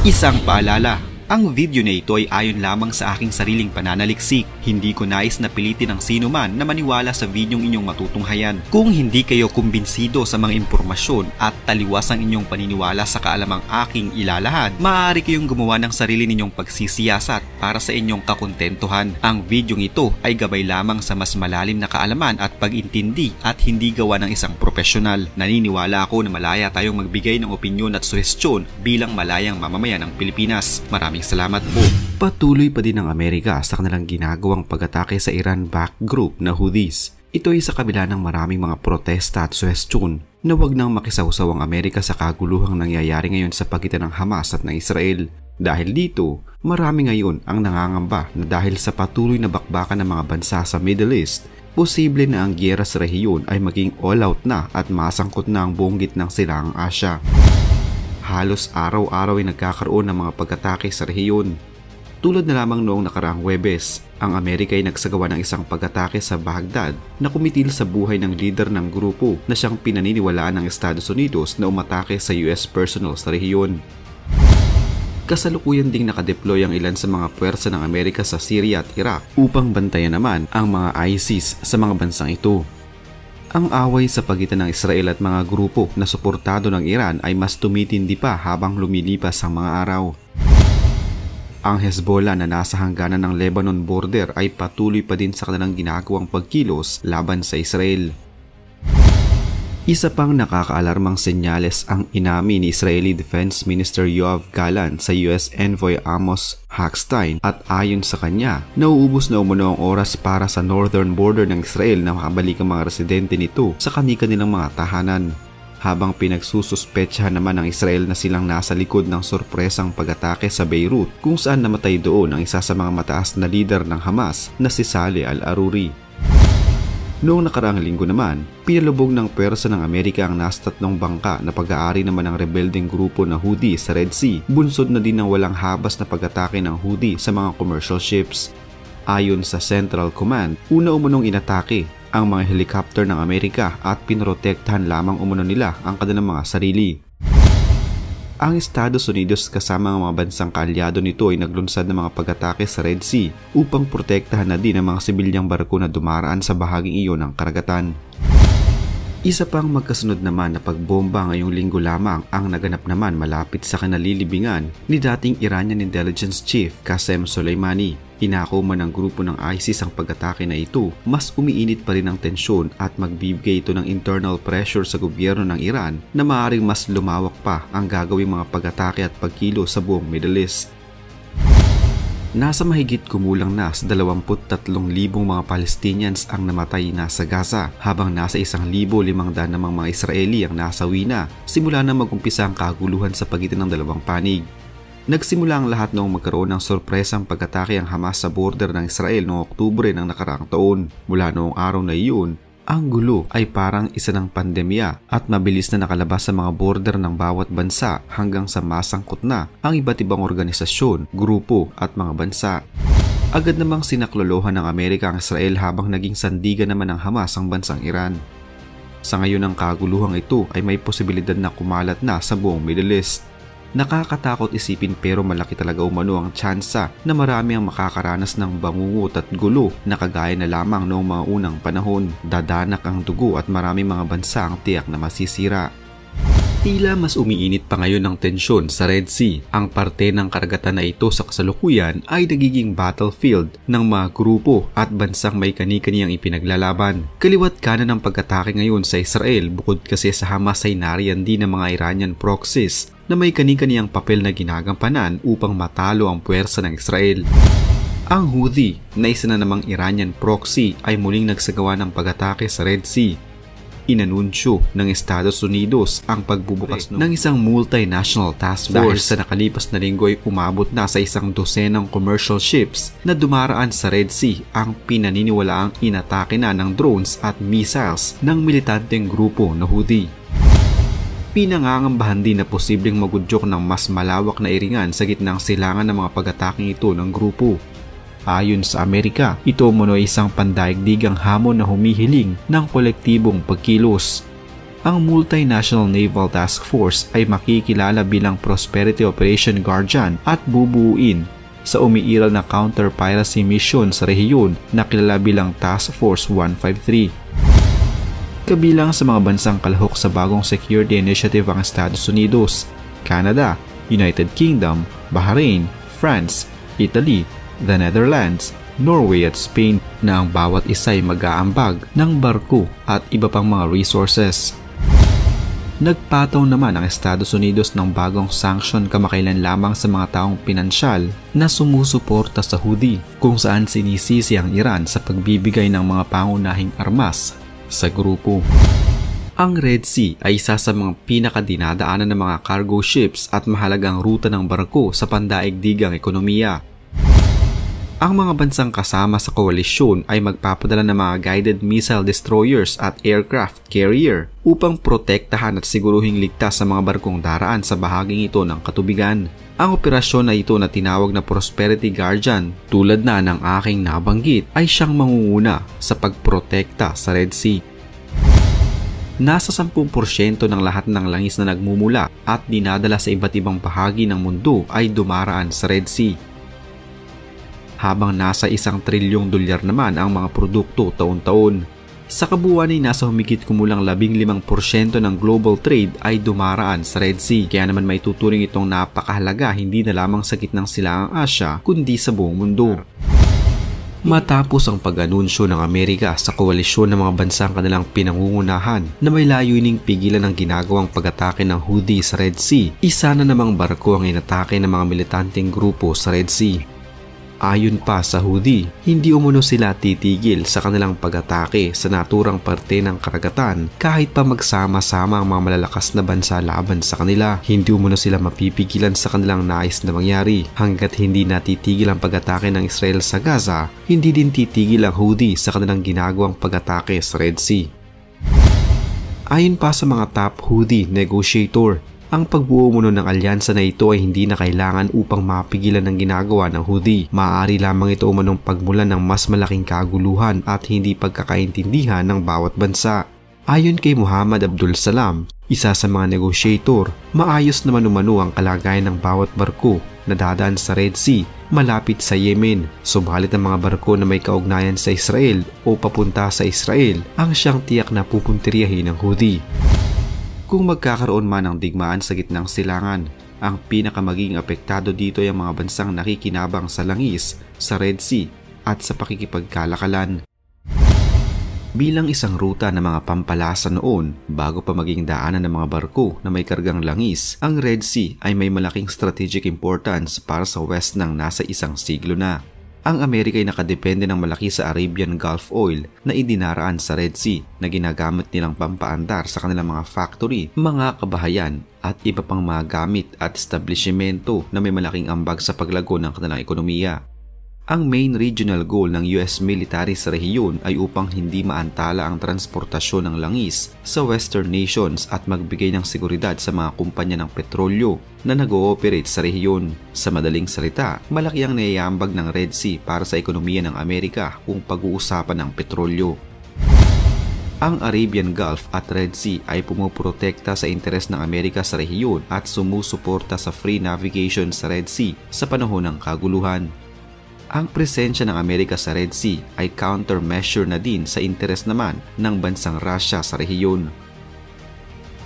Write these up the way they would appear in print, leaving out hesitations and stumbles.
Isang paalala, ang video na ito ay ayon lamang sa aking sariling pananaliksik. Hindi ko nais na pilitin ang sino man na maniwala sa videong inyong matutunghayan. Kung hindi kayo kumbinsido sa mga impormasyon at taliwas ang inyong paniniwala sa kaalamang aking ilalahad, maaari kayong gumawa ng sarili ninyong pagsisiyasat para sa inyong kakontentuhan. Ang videong ito ay gabay lamang sa mas malalim na kaalaman at pag-intindi at hindi gawa ng isang profesional. Naniniwala ako na malaya tayong magbigay ng opinyon at suhestyon bilang malayang mamamayan ng Pilipinas. Maraming salamat po. Patuloy pa din ang Amerika sa kanilang ginagawang pag-atake sa Iran-backed group na Houthis. Ito ay sa kabila ng maraming mga protesta at suhestyon na wag nang makisawsaw ang Amerika sa kaguluhang nangyayari ngayon sa pagitan ng Hamas at ng Israel. Dahil dito, marami ngayon ang nangangamba na dahil sa patuloy na bakbakan ng mga bansa sa Middle East, posible na ang giyera sa rehiyon ay maging all-out na at masangkot na ang buong gitnang silangang Asya. Halos araw-araw ay nagkakaroon ng mga pag-atake sa rehiyon. Tulad na lamang noong nakaraang Huwebes, ang Amerika ay nagsagawa ng isang pag-atake sa Baghdad na kumitil sa buhay ng lider ng grupo na siyang pinaniniwalaan ng Estados Unidos na umatake sa US personnel sa rehiyon. Kasalukuyan ding nakadeploy ang ilan sa mga puwersa ng Amerika sa Syria at Iraq upang bantayan naman ang mga ISIS sa mga bansang ito. Ang away sa pagitan ng Israel at mga grupo na suportado ng Iran ay mas tumitindi pa habang lumilipas ang mga araw. Ang Hezbollah na nasa hangganan ng Lebanon border ay patuloy pa din sa kanilang ginagawang pagkilos laban sa Israel. Isa pang nakakaalarmang senyales ang inamin ni Israeli Defense Minister Yoav Gallant sa US Envoy Amos Hochstein at ayon sa kanya, nauubos na umano ang oras para sa northern border ng Israel na makabalik ang mga residente nito sa kanilang mga tahanan. Habang pinagsususpetsahan naman ng Israel na silang nasa likod ng sorpresang pag-atake sa Beirut kung saan namatay doon ang isa sa mga mataas na lider ng Hamas na si Saleh al-Aruri. Noong nakaraang linggo naman, pinalubog ng puwersa ng Amerika ang nasa 3 bangka na pag-aari naman ng rebeldeng grupo na Houthi sa Red Sea. Bunsod na din ng walang habas na pag-atake ng Houthi sa mga commercial ships. Ayon sa Central Command, una umunong inatake ang mga helicopter ng Amerika at pinrotektahan lamang umano nila ang kanilang mga sarili. Ang Estados Unidos kasama ang mga bansang kaalyado nito ay naglunsad ng mga pag-atake sa Red Sea upang protektahan na din ang mga sibilyang barko na dumaraan sa bahaging iyon ng karagatan. Isa pang magkasunod naman na pagbomba ngayong linggo lamang ang naganap naman malapit sa kanalilibingan ni dating Iranian Intelligence Chief Qasem Soleimani. Inako man ng grupo ng ISIS ang pag-atake na ito, mas umiinit pa rin ang tensyon at magbibigay ito ng internal pressure sa gobyerno ng Iran na maaaring mas lumawak pa ang gagawing mga pag-atake at pagkilo sa buong Middle East. Nasa mahigit kumulang na sa 23,000 mga Palestinians ang namatay na sa Gaza habang nasa 1,500 namang mga Israeli ang nasawi na simula na mag-umpisa ang kaguluhan sa pagitan ng dalawang panig. Nagsimula ang lahat noong magkaroon ng sorpresang pag-atake ang Hamas sa border ng Israel noong Oktubre ng nakaraang taon. Mula noong araw na iyon, ang gulo ay parang isa ng pandemya at mabilis na nakalabas sa mga border ng bawat bansa hanggang sa masangkot na ang iba't ibang organisasyon, grupo at mga bansa. Agad namang sinaklolohan ng Amerika ang Israel habang naging sandigan naman ng Hamas ang bansang Iran. Sa ngayon ang kaguluhang ito ay may posibilidad na kumalat na sa buong Middle East. Nakakatakot isipin pero malaki talaga umano ang tsansa na marami ang makakaranas ng bangungot at gulo na kagaya na lamang noong mga unang panahon. Dadanak ang dugo at marami mga bansa ang tiyak na masisira. Tila mas umiinit pa ngayon ang tensyon sa Red Sea. Ang parte ng karagatan na ito sa kasalukuyan ay nagiging battlefield ng mga grupo at bansang may kani-kaniyang ipinaglalaban. Kaliwat kanan ng pag-atake ngayon sa Israel bukod kasi sa Hamas ay nariyan din ng mga Iranian proxies na may kani-kaniyang papel na ginagampanan upang matalo ang puwersa ng Israel. Ang Houthi na isa na namang Iranian proxy ay muling nagsagawa ng pag-atake sa Red Sea. Inanunsyo ng Estados Unidos ang pagbubukas ng isang multinational task force dahil sa nakalipas na linggo ay umabot na sa 100 commercial ships na dumaraan sa Red Sea ang pinaniniwalaang inatake na ng drones at missiles ng militanteng grupo na Houthi. Pinangangambahan din na posibleng magudyok ng mas malawak na iringan sa gitnang silangan ng mga pag-ataking ito ng grupo. Ayon sa Amerika, ito umano ay isang pandaigdigang hamon na humihiling ng kolektibong pagkilos. Ang Multinational Naval Task Force ay makikilala bilang Prosperity Operation Guardian at bubuuin sa umiiral na counter-piracy mission sa rehiyon na kilala bilang Task Force 153. Kabilang sa mga bansang kalahok sa bagong security initiative ang Estados Unidos, Canada, United Kingdom, Bahrain, France, Italy, the Netherlands, Norway at Spain na ang bawat isa ay mag-aambag ng barko at iba pang mga resources. Nagpataw naman ang Estados Unidos ng bagong sanction kamakailan lamang sa mga taong pinansyal na sumusuporta sa Houthi, kung saan sinisisi ang Iran sa pagbibigay ng mga pangunahing armas sa grupo. Ang Red Sea ay isa sa mga pinakadinadaanan ng mga cargo ships at mahalagang ruta ng barko sa pandaigdigang ekonomiya. Ang mga bansang kasama sa koalisyon ay magpapadala ng mga guided missile destroyers at aircraft carrier upang protektahan at siguruhing ligtas sa mga barkong daraan sa bahaging ito ng katubigan. Ang operasyon na ito na tinawag na Prosperity Guardian, tulad na ng aking nabanggit, ay siyang mangunguna sa pagprotekta sa Red Sea. Nasa 10% ng lahat ng langis na nagmumula at dinadala sa iba't ibang bahagi ng mundo ay dumaraan sa Red Sea. Habang nasa $1 trilyong naman ang mga produkto taon-taon. Sa kabuuan ay nasa humigit kumulang 15% ng global trade ay dumaraan sa Red Sea. Kaya naman may tuturing itong napakahalaga hindi na lamang sa gitnang silangang Asya kundi sa buong mundo. Matapos ang pag-anunsyo ng Amerika sa koalisyon ng mga bansang kanilang pinangungunahan na may layuning pigilan ang ginagawang pag-atake ng Houthi sa Red Sea, isa na namang barko ang inatake ng mga militanteng grupo sa Red Sea. Ayon pa sa Houthi, hindi umano sila titigil sa kanilang pag-atake sa naturang parte ng karagatan kahit pa magsama-sama ang mga malalakas na bansa laban sa kanila. Hindi umano sila mapipigilan sa kanilang nais na mangyari. Hanggat hindi natitigil ang pag-atake ng Israel sa Gaza, hindi din titigil ang Houthi sa kanilang ginagawang pag-atake sa Red Sea. Ayon pa sa mga top Houthi negotiator, ang pagbuo muna ng alyansa na ito ay hindi na kailangan upang mapigilan ang ginagawa ng Houthi. Maaari lamang ito umanong pagmulan ng mas malaking kaguluhan at hindi pagkakaintindihan ng bawat bansa. Ayon kay Muhammad Abdul Salam, isa sa mga negotiator, maayos naman umano ang kalagayan ng bawat barko na dadaan sa Red Sea malapit sa Yemen. Subalit ang mga barko na may kaugnayan sa Israel o papunta sa Israel ang siyang tiyak na pupuntiryahin ng Houthi. Kung magkakaroon man ng digmaan sa gitnang silangan, ang pinakamaging apektado dito ay ang mga bansang nakikinabang sa langis, sa Red Sea at sa pakikipagkalakalan. Bilang isang ruta ng mga pampalasa noon, bago pa maging daanan ng mga barko na may kargang langis, ang Red Sea ay may malaking strategic importance para sa West ng nasa 1 siglo na. Ang Amerika ay nakadepende ng malaki sa Arabian Gulf Oil na idinaraan sa Red Sea na ginagamit nilang pampaandar sa kanilang mga factory, mga kabahayan at iba pang mga gamit at establishmento na may malaking ambag sa paglago ng kanilang ekonomiya. Ang main regional goal ng US military sa rehiyon ay upang hindi maantala ang transportasyon ng langis sa Western nations at magbigay ng seguridad sa mga kumpanya ng petrolyo na nag-ooperate sa rehiyon. Sa madaling salita, malaki ang naiambag ng Red Sea para sa ekonomiya ng Amerika kung pag-uusapan ng petrolyo. Ang Arabian Gulf at Red Sea ay pumuprotekta sa interes ng Amerika sa rehiyon at sumusuporta sa free navigation sa Red Sea sa panahon ng kaguluhan. Ang presensya ng Amerika sa Red Sea ay countermeasure na din sa interes naman ng bansang Russia sa rehiyon.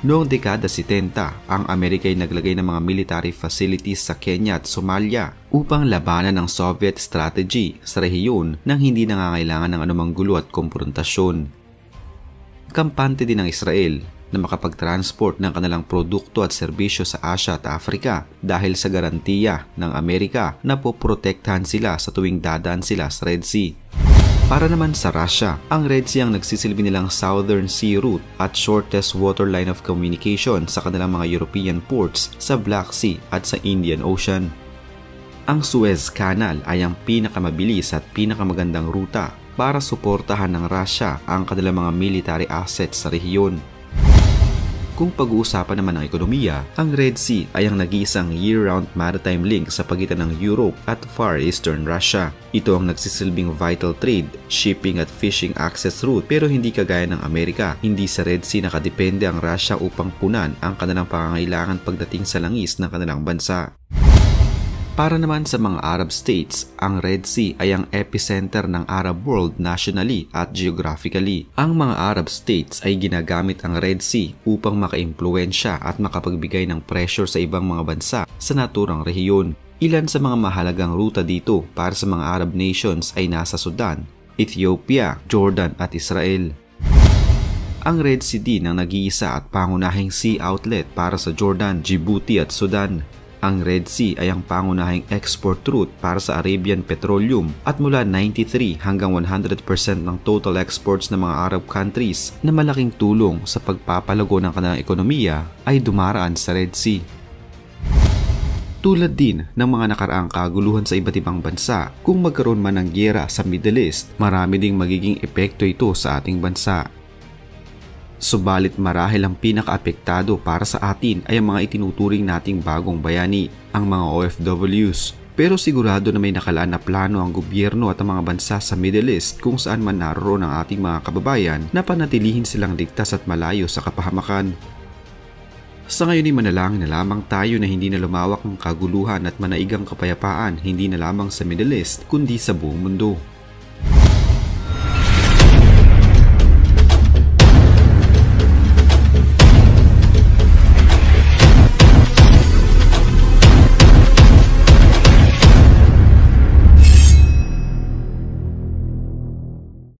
Noong dekada 70, ang Amerika ay naglagay ng mga military facilities sa Kenya at Somalia upang labanan ang Soviet strategy sa rehiyon nang hindi nangangailangan ng anumang gulo at komprontasyon. Kampante din ng Israel na makapag-transport ng kanilang produkto at serbisyo sa Asya at Afrika dahil sa garantiya ng Amerika na poprotektahan sila sa tuwing dadaan sila sa Red Sea. Para naman sa Russia, ang Red Sea ang nagsisilbi nilang Southern Sea Route at shortest water line of communication sa kanilang mga European ports sa Black Sea at sa Indian Ocean. Ang Suez Canal ay ang pinakamabilis at pinakamagandang ruta para suportahan ng Russia ang kanilang mga military assets sa rehiyon. Kung pag-uusapan naman ng ekonomiya, ang Red Sea ay ang nag-iisang year-round maritime link sa pagitan ng Europe at Far Eastern Russia. Ito ang nagsisilbing vital trade, shipping at fishing access route, pero hindi kagaya ng Amerika. Hindi sa Red Sea nakadepende ang Russia upang punan ang kanilang pangangailangan pagdating sa langis ng kanilang bansa. Para naman sa mga Arab states, ang Red Sea ay ang epicenter ng Arab world nationally at geographically. Ang mga Arab states ay ginagamit ang Red Sea upang makaimpluwensya at makapagbigay ng pressure sa ibang mga bansa sa naturang rehiyon. Ilan sa mga mahalagang ruta dito para sa mga Arab nations ay nasa Sudan, Ethiopia, Jordan at Israel. Ang Red Sea din ang nag-iisa at pangunahing sea outlet para sa Jordan, Djibouti at Sudan. Ang Red Sea ay ang pangunahing export route para sa Arabian Petroleum at mula 93 hanggang 100% ng total exports ng mga Arab countries na malaking tulong sa pagpapalago ng kanilang ekonomiya ay dumaraan sa Red Sea. Tulad din ng mga nakaraang kaguluhan sa iba't ibang bansa, kung magkaroon man ng giyera sa Middle East, marami ding magiging epekto ito sa ating bansa. Subalit marahil ang pinakaapektado para sa atin ay ang mga itinuturing nating bagong bayani, ang mga OFWs. Pero sigurado na may nakalaan na plano ang gobyerno at ang mga bansa sa Middle East kung saan man naroon ang ating mga kababayan na panatilihin silang ligtas at malayo sa kapahamakan. Sa ngayon ay manalangin na lamang tayo na hindi na lumawak ng kaguluhan at manaigang kapayapaan hindi na lamang sa Middle East kundi sa buong mundo.